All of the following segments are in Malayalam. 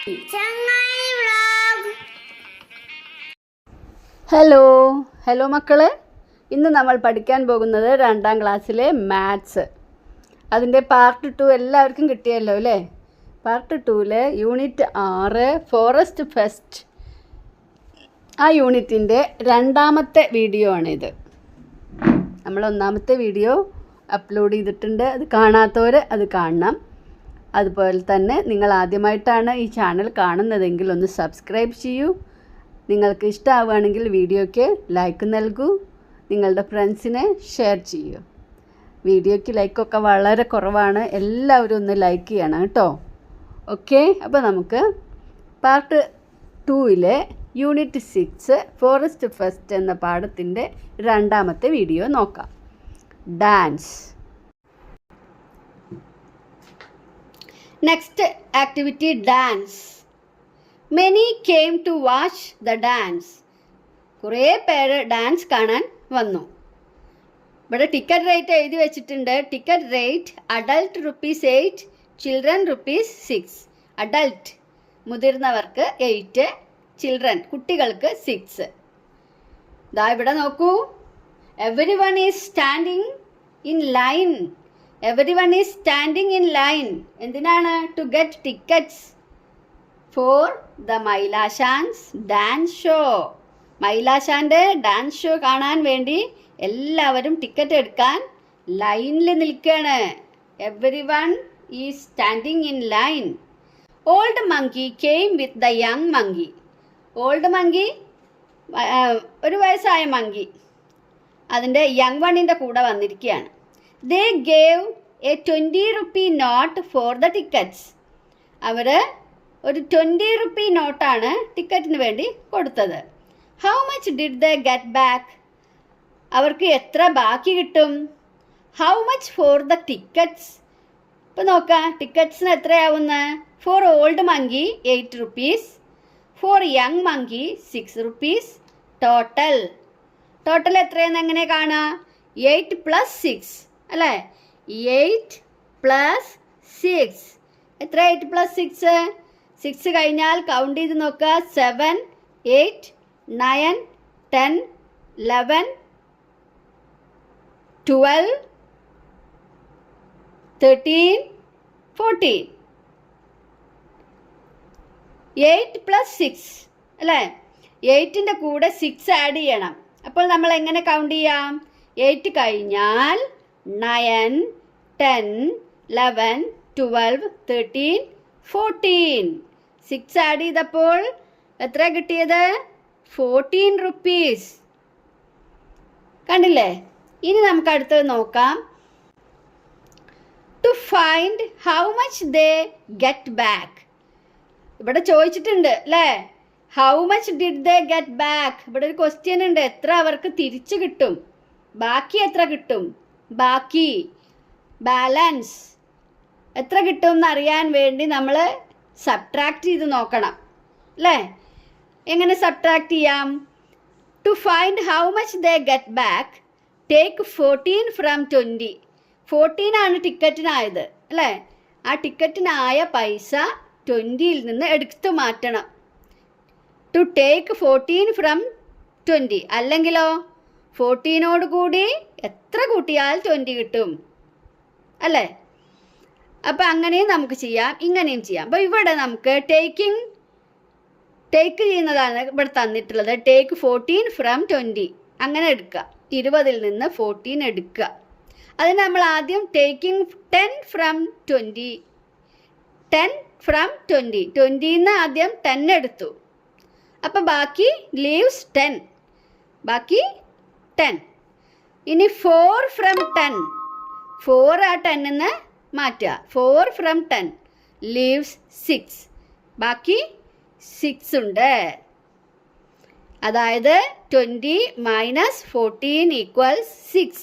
ചങ്ങായി വ്ലോഗ്. ഹലോ മക്കളെ, ഇന്ന് നമ്മൾ പഠിക്കാൻ പോകുന്നത് 2ാം ക്ലാസ്സിലെ മാത്സ്. അതിൻ്റെ പാർട്ട് 2 എല്ലാവർക്കും കിട്ടിയല്ലോ അല്ലേ? പാർട്ട് 2 യൂണിറ്റ് 6 ഫോറസ്റ്റ് ഫെസ്റ്റ്, ആ യൂണിറ്റിൻ്റെ 2ാമത്തെ വീഡിയോ ആണിത്. നമ്മൾ 1ാമത്തെ വീഡിയോ അപ്ലോഡ് ചെയ്തിട്ടുണ്ട്. അത് കാണാത്തവർ അത് കാണണം. അതുപോലെ തന്നെ നിങ്ങൾ ആദ്യമായിട്ടാണ് ഈ ചാനൽ കാണുന്നതെങ്കിൽ ഒന്ന് സബ്സ്ക്രൈബ് ചെയ്യൂ. നിങ്ങൾക്ക് ഇഷ്ടമാവുകയാണെങ്കിൽ വീഡിയോയ്ക്ക് ലൈക്ക് നൽകൂ. നിങ്ങളുടെ ഫ്രണ്ട്സിനെ ഷെയർ ചെയ്യൂ. വീഡിയോയ്ക്ക് ലൈക്കൊക്കെ വളരെ കുറവാണ്. എല്ലാവരും ഒന്ന് ലൈക്ക് ചെയ്യണം കേട്ടോ. ഓക്കെ, അപ്പോൾ നമുക്ക് പാർട്ട് 2 യൂണിറ്റ് 6 ഫോറസ്റ്റ് ഫെസ്റ്റ് എന്ന പാഠത്തിൻ്റെ 2ാമത്തെ വീഡിയോ നോക്കാം. Dance. Next activity, dance. Many came to watch the dance. കുറേ പേര് ഡാൻസ് കാണാൻ വന്നു. ഇവിടെ ടിക്കറ്റ് റേറ്റ് എഴുതി വെച്ചിട്ടുണ്ട്. Ticket rate adult ₹8, children ₹6. Adult മുതിർന്നവർക്ക് 8, ചിൽഡ്രൻ കുട്ടികൾക്ക് 6. ദാ ഇവിടെ നോക്കൂ. Everyone is standing in line. Everyone is standing in line. എന്തിനാണ്? To get tickets for the മൈലാശാൻസ് ഡാൻസ് ഷോ. മൈലാശാൻ്റെ ഡാൻസ് ഷോ കാണാൻ വേണ്ടി എല്ലാവരും ടിക്കറ്റ് എടുക്കാൻ ലൈനിൽ നിൽക്കുകയാണ്. Everyone is standing in line. Old monkey came with the young monkey. Old monkey, ഒരു വയസ്സായ മങ്കി അതിൻ്റെ യങ് വണ്ണിൻ്റെ കൂടെ വന്നിരിക്കുകയാണ്. They gave a ₹20 note for the tickets. അവർ ഒരു ₹20 നോട്ടാണ് ടിക്കറ്റിന് വേണ്ടി കൊടുത്തത്. How much did they get back? അവർക്ക് എത്ര ബാക്കി കിട്ടും? How much for the tickets? ഇപ്പോൾ നോക്കാം, ടിക്കറ്റ്സിന് എത്രയാവുന്ന? For old monkey ₹8, for young monkey ₹6. Total എത്രയെന്ന് എങ്ങനെ കാണാം? 8 + 6 അല്ലേ? 8 + 6 എത്ര? 8 + 6 6 കഴിഞ്ഞാൽ കൗണ്ട് ചെയ്ത് നോക്കുക. 7, 8, 9, 10, 11, 12, 13, 14. 8 + 6 അല്ലേ? 8ൻ്റെ കൂടെ 6 ആഡ് ചെയ്യണം. അപ്പോൾ നമ്മൾ എങ്ങനെ കൗണ്ട് ചെയ്യാം? 8 കഴിഞ്ഞാൽ 9, 10, 11, 12, 13, 14. 6 ആഡ് ചെയ്തപ്പോൾ എത്ര കിട്ടിയത്? ₹14. കണ്ടില്ലേ? ഇനി നമുക്ക് അടുത്തത് നോക്കാം. To find how much they get back. ഇവിടെ ചോദിച്ചിട്ടുണ്ട് അല്ലേ? How much did they get back. ഇവിടെ ഒരു ക്വസ്റ്റ്യൻ ഉണ്ട്. എത്ര അവർക്ക് തിരിച്ചു കിട്ടും? ബാക്കി എത്ര കിട്ടും? ബാക്കി, ബാലൻസ് എത്ര കിട്ടും എന്നറിയാൻ വേണ്ടി നമ്മൾ സബ്ട്രാക്ട് ചെയ്ത് നോക്കണം അല്ലേ? എങ്ങനെ സബ്ട്രാക്ട് ചെയ്യാം? To find how much they get back, take 14 from 20. 14 ആണ് ടിക്കറ്റിനായത് അല്ലേ? ആ ടിക്കറ്റിനായ പൈസ 20ൽ നിന്ന് എടുത്തു മാറ്റണം. To take 14 from 20. അല്ലെങ്കിലോ 14നോട് കൂടി എത്ര കൂട്ടിയാൽ 20 കിട്ടും അല്ലേ? അപ്പം അങ്ങനെയും നമുക്ക് ചെയ്യാം, ഇങ്ങനെയും ചെയ്യാം. അപ്പോൾ ഇവിടെ നമുക്ക് ടേക്ക് ചെയ്യുന്നതാണ് ഇവിടെ തന്നിട്ടുള്ളത്. ടേക്ക് 14 ഫ്രം 20 അങ്ങനെ എടുക്കുക. 20ൽ നിന്ന് 14 എടുക്കുക. അതിന് നമ്മൾ ആദ്യം ടേക്കിംഗ് 10 ഫ്രം 20. 10 ഫ്രം 20. 20ന്ന് ആദ്യം 10 എടുത്തു. അപ്പോൾ ബാക്കി ലീവ്സ് 10. ബാക്കി 10. ഇനി 4 ഫ്രം 10. 4 ആ 10ന്ന് മാറ്റുക. 4 ഫ്രം 10 ലീവ്സ് 6. ബാക്കി 6 ഉണ്ട്. അതായത് 20 - 14 = 6.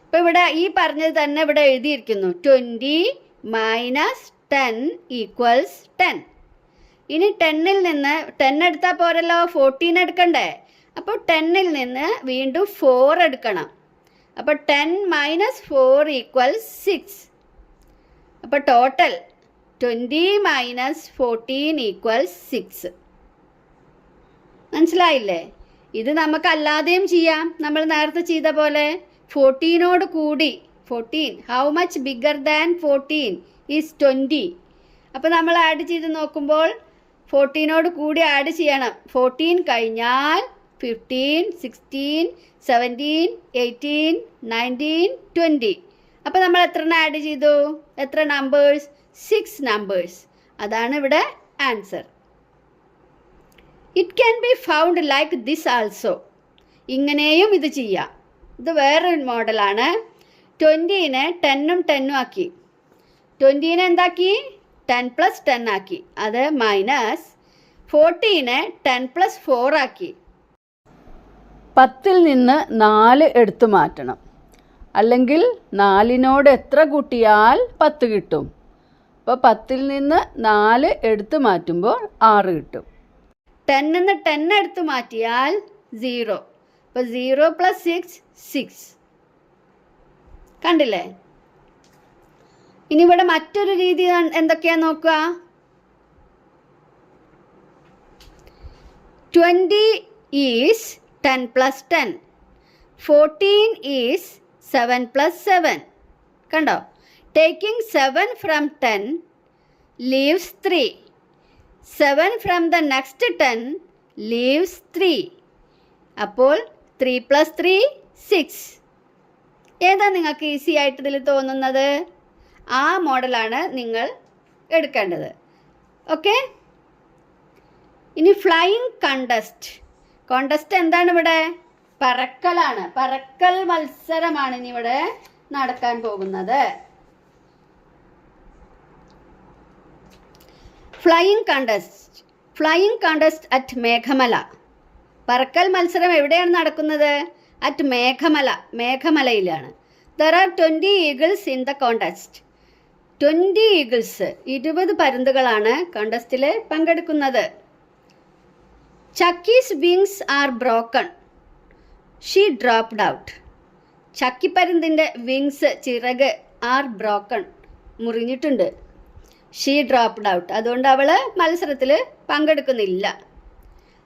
ഇപ്പോൾ ഇവിടെ ഈ പറഞ്ഞത് തന്നെ ഇവിടെ എഴുതിയിരിക്കുന്നു. 20 - 10 = 10. ഇനി 10ൽ നിന്ന് 10 എടുത്താൽ പോരല്ലോ, 14 എടുക്കണ്ടേ? അപ്പോൾ 10ൽ നിന്ന് വീണ്ടും 4 എടുക്കണം. അപ്പോൾ 10 - 4 = 6. അപ്പോൾ ടോട്ടൽ 20 മൈനസ് 14 ഈക്വൽസ് 6. മനസ്സിലായില്ലേ? ഇത് നമുക്ക് അല്ലാതെയും ചെയ്യാം. നമ്മൾ നേരത്തെ ചെയ്ത പോലെ 14നോട് കൂടി 14 how much bigger than 14 is 20. അപ്പോൾ നമ്മൾ ആഡ് ചെയ്ത് നോക്കുമ്പോൾ 14നോട് കൂടി ആഡ് ചെയ്യണം. 14 കഴിഞ്ഞാൽ 15, 16, 17, 18, 19, 20. അപ്പോൾ നമ്മൾ എത്ര ആഡ് ചെയ്തു? എത്ര നമ്പേഴ്സ്? 6 നമ്പേഴ്സ്. അതാണ് ഇവിടെ answer. It can be found like this also. ഇങ്ങനെയും ഇത് ചെയ്യാം. ഇത് വേറൊരു മോഡലാണ്. 20നെ 10ഉം 10ഉം ആക്കി. 20നെ എന്താക്കി? 10 + 10 ആക്കി. അത് മൈനസ് 14നെ 10 + 4 ആക്കി. 10ൽ നിന്ന് 4 എടുത്തു മാറ്റണം. അല്ലെങ്കിൽ 4നോട് എത്ര കൂട്ടിയാൽ 10 കിട്ടും? അപ്പോൾ 10ൽ നിന്ന് 4 എടുത്തു മാറ്റുമ്പോൾ 6 കിട്ടും. 10 നിന്ന് 10 എടുത്തു മാറ്റിയാൽ 0. അപ്പോൾ 0 + 6 6. കണ്ടില്ലേ? ഇനി ഇവിടെ മറ്റൊരു രീതി എന്തൊക്കെയാ നോക്കുക. 20 ഈസ് 10 + 10. 14 ഈസ് 7 + 7. കണ്ടോ? Taking 7 from 10 leaves 3. 7 from the next 10 leaves 3. അപ്പോൾ 3 + 3 6. ഏതാ നിങ്ങൾക്ക് ഈസി ആയിട്ട് ഇതിൽ തോന്നുന്നത്? ആ മോഡലാണ് നിങ്ങൾ എടുക്കേണ്ടത്. ഓക്കെ. ഇനി ഫ്ലൈയിങ് കണ്ടസ്റ്റ്. കോണ്ടസ്റ്റ് എന്താണ് ഇവിടെ? പറക്കലാണ്. പറക്കൽ മത്സരമാണ് ഇനി ഇവിടെ നടക്കാൻ പോകുന്നത്. Flying contest. Flying contest at Meghamala. പറക്കൽ മത്സരം എവിടെയാണ് നടക്കുന്നത്? അറ്റ് മേഘമല. മേഘമലയിലാണ്. There are 20 eagles in the contest. 20 eagles 20 പരുന്തുകളാണ് കോണ്ടസ്റ്റിൽ പങ്കെടുക്കുന്നത്. Chakki's wings are broken. She dropped out. ചക്കിപ്പരുന്തിൻ്റെ വിങ്സ് ചിറക് ആർ ബ്രോക്കൺ മുറിഞ്ഞിട്ടുണ്ട്. She dropped out. അതുകൊണ്ട് അവൾ മത്സരത്തിൽ പങ്കെടുക്കുന്നില്ല.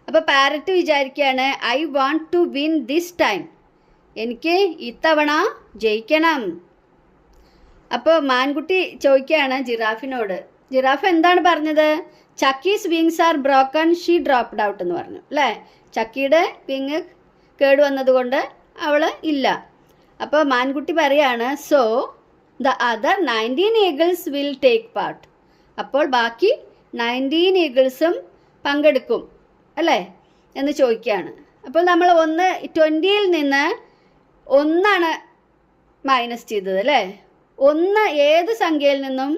അപ്പോൾ പാരറ്റ് വിചാരിക്കുകയാണ് I want to win this time. എനിക്ക് ഇത്തവണ ജയിക്കണം. അപ്പോൾ മാൻകുട്ടി ചോദിക്കുകയാണ് ജിറാഫിനോട്. ജിറാഫ് എന്താണ് പറഞ്ഞത്? Chakki's wings are broken she dropped out എന്ന് പറഞ്ഞു അല്ലേ? ചക്കിയുടെ വിങ് കേടുവന്നതുകൊണ്ട് അവൾ ഇല്ല. അപ്പോൾ മാൻകുട്ടി പറയാണ് so the other 19 Eagles will take part. അപ്പോൾ ബാക്കി 19 ഈഗിൾസും പങ്കെടുക്കും അല്ലേ എന്ന് ചോദിക്കുകയാണ്. അപ്പോൾ നമ്മൾ 20ൽ നിന്ന് 1 മൈനസ് ചെയ്തത് അല്ലേ? 1 ഏത് സംഖ്യയിൽ നിന്നും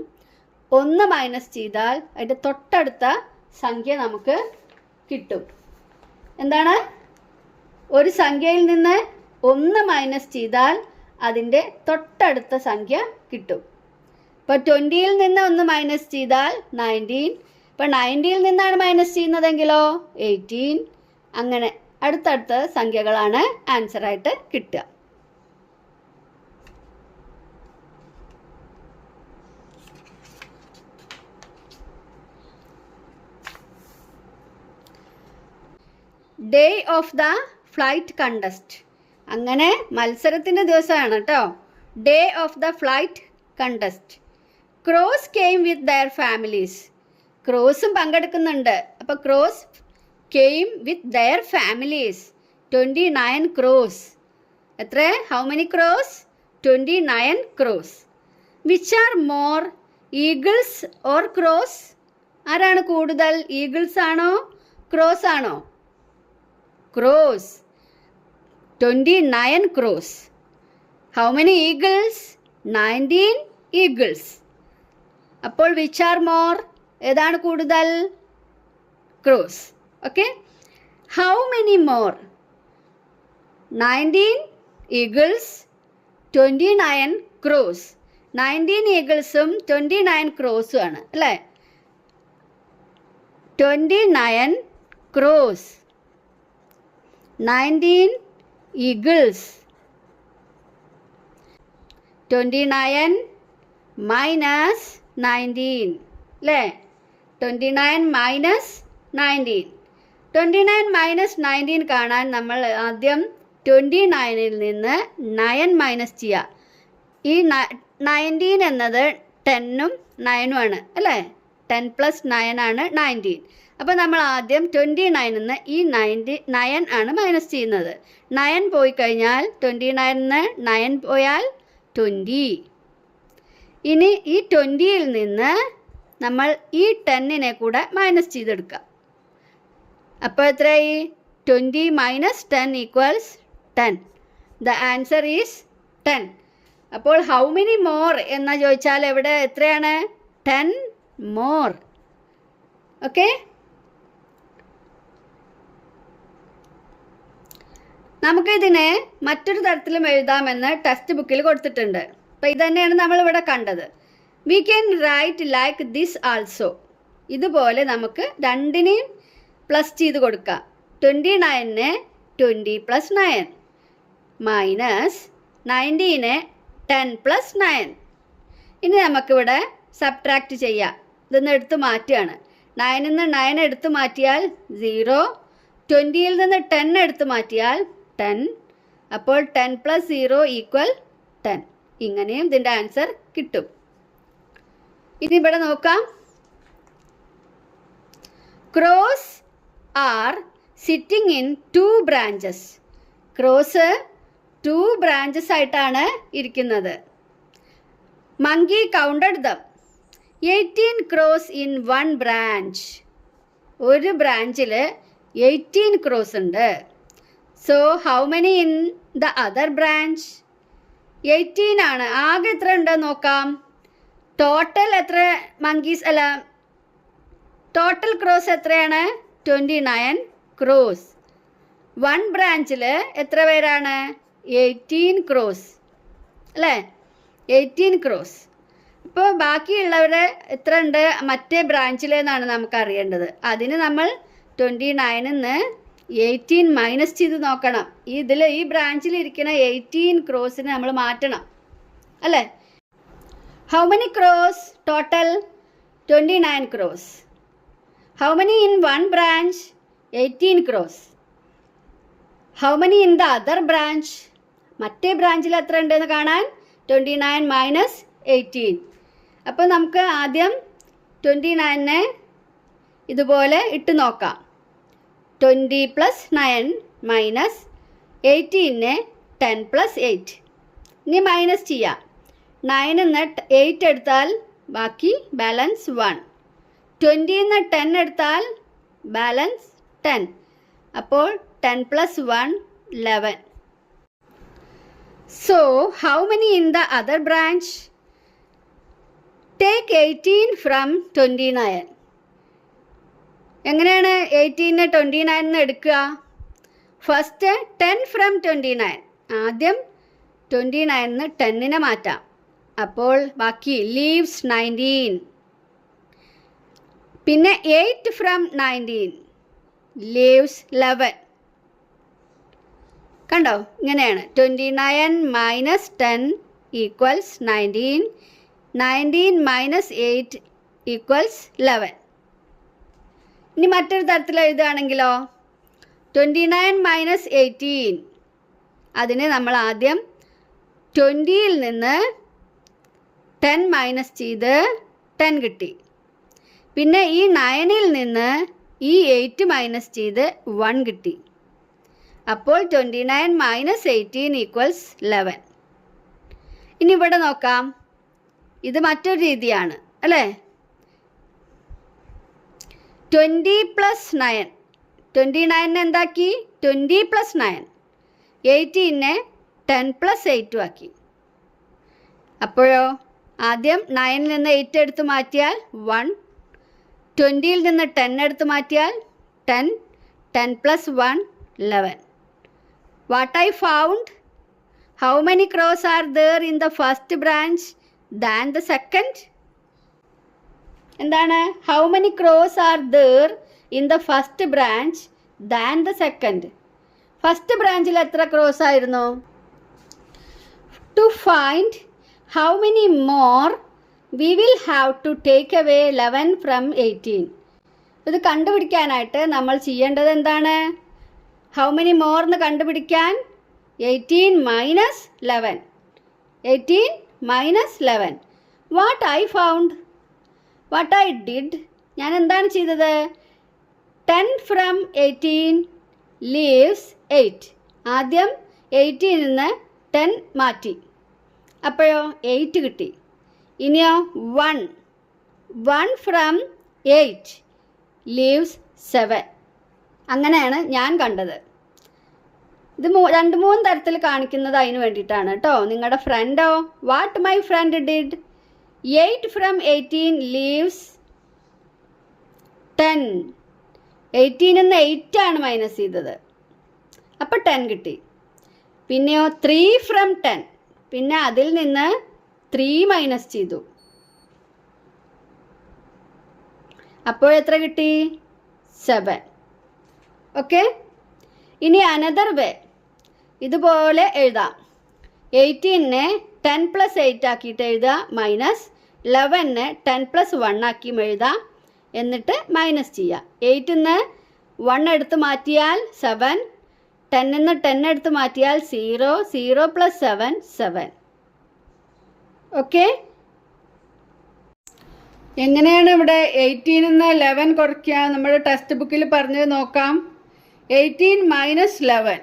1 മൈനസ് ചെയ്താൽ അതിൻ്റെ തൊട്ടടുത്ത സംഖ്യ നമുക്ക് കിട്ടും. എന്താണ്? ഒരു സംഖ്യയിൽ നിന്ന് 1 മൈനസ് ചെയ്താൽ അതിൻ്റെ തൊട്ടടുത്ത സംഖ്യ കിട്ടും. ഇപ്പോൾ 20ൽ നിന്ന് 1 മൈനസ് ചെയ്താൽ 19. ഇപ്പോൾ 90ൽ നിന്നാണ് മൈനസ് ചെയ്യുന്നതെങ്കിലോ 18. അങ്ങനെ അടുത്തടുത്ത സംഖ്യകളാണ് ആൻസറായിട്ട് കിട്ടുക. Day of the flight contest. അങ്ങനെ മത്സരത്തിൻ്റെ ദിവസമാണ് കേട്ടോ. Day of the flight contest. Crows came with their families. ക്രോസും പങ്കെടുക്കുന്നുണ്ട്. അപ്പോൾ crows came with their families. 29 crows. എത്ര? How many crows? 29 crows. Which are more, eagles or crows? ആരാണ് കൂടുതൽ? ഈഗിൾസ് ആണോ ക്രോസ് ആണോ? Crows. 29 crows. How many eagles? 19 eagles. അപ്പോൾ വിച്ച് ആർ മോർ? ഏതാണ് കൂടുതൽ? Crows. Okay. How many more? 19 Eagles, 29 cross. 19 ഈഗിൾസും 29 ക്രോസും ആണ് അല്ലേ? 29 ക്രോസ്, 19 eagles. 29 minus 19. അല്ലേ? 29 മൈനസ് 19. 29 മൈനസ് 19 കാണാൻ നമ്മൾ ആദ്യം 29ൽ നിന്ന് 9 മൈനസ് ചെയ്യുക. ഈ 19 എന്നത് 10ഉം 9ഉം ആണ് അല്ലേ? 10 പ്ലസ് 9 ആണ് 19. അപ്പോൾ നമ്മൾ ആദ്യം 29ൽ നിന്ന് ഈ 9 ആണ് മൈനസ് ചെയ്യുന്നത്. 9 പോയി കഴിഞ്ഞാൽ 29ൽ നിന്ന് 9 പോയാൽ 20. ഇനി ഈ 20ൽ നിന്ന് നമ്മൾ ഈ 10നെ കൂടെ മൈനസ് ചെയ്തെടുക്കാം. അപ്പോൾ എത്രയായി? 20 minus 10 equals 10. The answer is 10. അപ്പോൾ ഹൗ മെനി മോർ എന്ന് ചോദിച്ചാൽ എവിടെ എത്രയാണ്? 10 മോർ. ഓക്കെ, നമുക്കിതിനെ മറ്റൊരു തരത്തിലും എഴുതാമെന്ന് ടെക്സ്റ്റ് ബുക്കിൽ കൊടുത്തിട്ടുണ്ട്. അപ്പോൾ ഇത് തന്നെയാണ് നമ്മളിവിടെ കണ്ടത്. We can write like this also. ഇതുപോലെ നമുക്ക് രണ്ടിനെയും പ്ലസ് ചെയ്ത് കൊടുക്കാം. 29നെ 20 പ്ലസ് 9 മൈനസ് 19നെ 10 പ്ലസ് 9. ഇനി നമുക്കിവിടെ സബ്ട്രാക്റ്റ് ചെയ്യാം. ഇതൊന്ന് എടുത്ത് മാറ്റുകയാണ്. 9ൽ നിന്ന് 9 എടുത്ത് മാറ്റിയാൽ 0. 20ൽ നിന്ന് 10 എടുത്ത് മാറ്റിയാൽ 10. അപ്പോൾ 10 പ്ലസ് 0 ഈക്വൽ 10. ഇങ്ങനെയും ഇതിൻ്റെ ആൻസർ കിട്ടും. ഇനി ഇവിടെ നോക്കാം. Cross are sitting in 2 branches. Cross 2 branches ആയിട്ടാണ് ഇരിക്കുന്നത്. Monkey counted dum. 18 cross in 1 branch. ഒരു ബ്രാഞ്ചിൽ 18 ക്രോസ് ഉണ്ട്. So how many in the other branch? 18 ആണ്. ആകെ എത്ര ഉണ്ട് നോക്കാം. ടോട്ടൽ എത്ര മങ്കീസ് അല്ല, ടോട്ടൽ ക്രോസ് എത്രയാണ്? 29 ക്രോസ്. 1 ബ്രാഞ്ചിൽ എത്ര പേരാണ്? 18 ക്രോസ് അല്ലേ? 18 ക്രോസ്. ഇപ്പോൾ ബാക്കിയുള്ളവരെ എത്ര ഉണ്ട് മറ്റേ ബ്രാഞ്ചിലെന്നാണ് നമുക്ക് അറിയേണ്ടത്. അതിന് നമ്മൾ 29ൽ നിന്ന് 18 മൈനസ് ചെയ്ത് നോക്കണം. ഈ ബ്രാഞ്ചിൽ ഇരിക്കുന്ന 18 ക്രോസിനെ നമ്മൾ മാറ്റണം അല്ലേ? How many cross total? 29 crows. How many in 1 branch? 18 cross. How many in the other branch? മറ്റേ ബ്രാഞ്ചിൽ എത്ര ഉണ്ടെന്ന് കാണാൻ 29 മൈനസ് 18. അപ്പോൾ നമുക്ക് ആദ്യം 29നെ ഇതുപോലെ ഇട്ട് നോക്കാം. 20 പ്ലസ് 9 മൈനസ് 18നെ 10 പ്ലസ് 8. ഇനി മൈനസ് ചെയ്യാം. 9ൽ നിന്ന് 8 എടുത്താൽ ബാക്കി ബാലൻസ് 1. 20ൽ നിന്ന് 10 എടുത്താൽ ബാലൻസ് 10. അപ്പോൾ 10 plus 1 11. So how many in the other branch? Take 18 from 29. എങ്ങനെയാണ് 18നെ 29 എടുക്കുക? First 10 from 29. ആദ്യം 29ന് 10നെ മാറ്റാം. അപ്പോൾ ബാക്കി ലീവ്സ് 19. പിന്നെ 8 ഫ്രം 19 ലീവ്സ് 11. കണ്ടോ? ഇങ്ങനെയാണ് 29 മൈനസ് 10 ഈക്വൽസ് 19. 19 minus 8 equals 11. ഇനി മറ്റൊരു തരത്തിൽ എഴുതുകയാണെങ്കിലോ 29 മൈനസ് 18. അതിന് നമ്മൾ ആദ്യം 20ൽ നിന്ന് 10 മൈനസ് ചെയ്ത് 10 കിട്ടി. പിന്നെ ഈ 9ൽ നിന്ന് ഈ 8 മൈനസ് ചെയ്ത് 1 കിട്ടി. അപ്പോൾ 29 മൈനസ് 18 ഈക്വൽസ് 11. ഇനി ഇവിടെ നോക്കാം. ഇത് മറ്റൊരു രീതിയാണ് അല്ലേ? 20 പ്ലസ് 9. 29നെ എന്താക്കി? 20 പ്ലസ് 9. 18നെ 10 പ്ലസ് 8 ആക്കി. അപ്പോഴോ ആദ്യം 9ൽ നിന്ന് 8 എടുത്ത് മാറ്റിയാൽ 1. 20ൽ നിന്ന് 10 എടുത്ത് മാറ്റിയാൽ 10. 10 plus 1 11. What I found? How many crows are there in the first branch than the second? എന്താണ്? How many crows are there in the first branch than the second? First ബ്രാഞ്ചിൽ എത്ര ക്രോസ് ആയിരുന്നു? To find how many more we will have to take away 11 from 18. ഇത് കണ്ടുപിടിക്കാനായിട്ട് നമ്മൾ ചെയ്യേണ്ടത് എന്താണ്? ഹൗ മെനി മോർ എന്ന് കണ്ടുപിടിക്കാൻ 18 minus 11. 18 minus 11. What I found, what I did, ഞാൻ എന്താണ് ചെയ്തത്? 10 ഫ്രം 18 ലീവ്സ് 8. ആദ്യം 18 നിന്ന് 10 മാറ്റി, അപ്പോഴോ 8 കിട്ടി. ഇനിയോ 1 ഫ്രം 8 ലീവ്സ് 7. അങ്ങനെയാണ് ഞാൻ കണ്ടത്. ഇത് 2-3 തരത്തിൽ കാണിക്കുന്നത് അതിന് വേണ്ടിയിട്ടാണ് കേട്ടോ. നിങ്ങളുടെ ഫ്രണ്ടോ, what my friend did, 8 from 18 leaves 10. 18 നിന്ന് 8 ആണ് മൈനസ് ചെയ്തത്, അപ്പോൾ 10 കിട്ടി. പിന്നെയോ 3 ഫ്രം 10, പിന്നെ അതിൽ നിന്ന് 3 മൈനസ് ചെയ്തു, അപ്പോൾ എത്ര കിട്ടി? 7. ഓക്കെ. ഇനി അനദർ വേ ഇതുപോലെ എഴുതാം. 18നെ 10 പ്ലസ് 8 ആക്കിയിട്ട് എഴുതുക, മൈനസ് 11നെ 10 പ്ലസ് 1 ആക്കി എഴുതാം, എന്നിട്ട് മൈനസ് ചെയ്യുക. 8 നിന്ന് 1 എടുത്ത് മാറ്റിയാൽ 7, 10 നിന്ന് 10 എടുത്ത് മാറ്റിയാൽ 0, 0 പ്ലസ് 7 7. ഓക്കെ. എങ്ങനെയാണ് ഇവിടെ 18 നിന്ന് 11 കുറയ്ക്കുക? നമ്മുടെ ടെക്സ്റ്റ് ബുക്കിൽ പറഞ്ഞത് നോക്കാം. 18 മൈനസ് 11.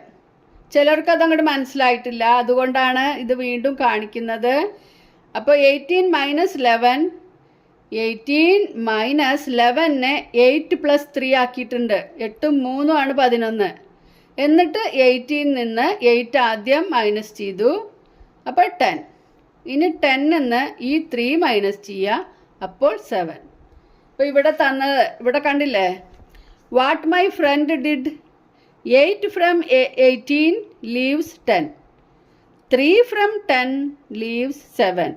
ചിലർക്ക് അതങ്ങോട്ട് മനസ്സിലായിട്ടില്ല, അതുകൊണ്ടാണ് ഇത് വീണ്ടും കാണിക്കുന്നത്. അപ്പോൾ 18 മൈനസ് 11, 18 മൈനസ് 11നെ 8 പ്ലസ് 3 ആക്കിയിട്ടുണ്ട്. 8ഉം 3ഉം ആണ് 11. എന്നിട്ട് 18 നിന്ന് 8 ആദ്യം മൈനസ് ചെയ്തു, അപ്പോൾ 10. ഇനി 10 നിന്ന് ഈ 3 മൈനസ് ചെയ്യുക, അപ്പോൾ 7. അപ്പോൾ ഇവിടെ കണ്ടില്ലേ, what my friend did, 8 from 18 leaves 10. 3 from 10 leaves 7.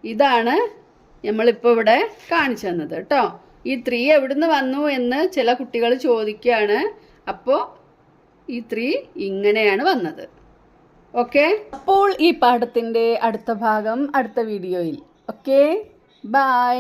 ഇതാണ് നമ്മളിപ്പോൾ ഇവിടെ കാണിച്ചു തന്നത് കേട്ടോ. ഈ 3 എവിടുന്ന് വന്നു എന്ന് ചില കുട്ടികൾ ചോദിക്കുകയാണ്. അപ്പോൾ ഈ 3 ഇങ്ങനെയാണ് വന്നത്. ഓക്കെ. അപ്പോൾ ഈ പാഠത്തിൻ്റെ അടുത്ത ഭാഗം അടുത്ത വീഡിയോയിൽ. Okay, by.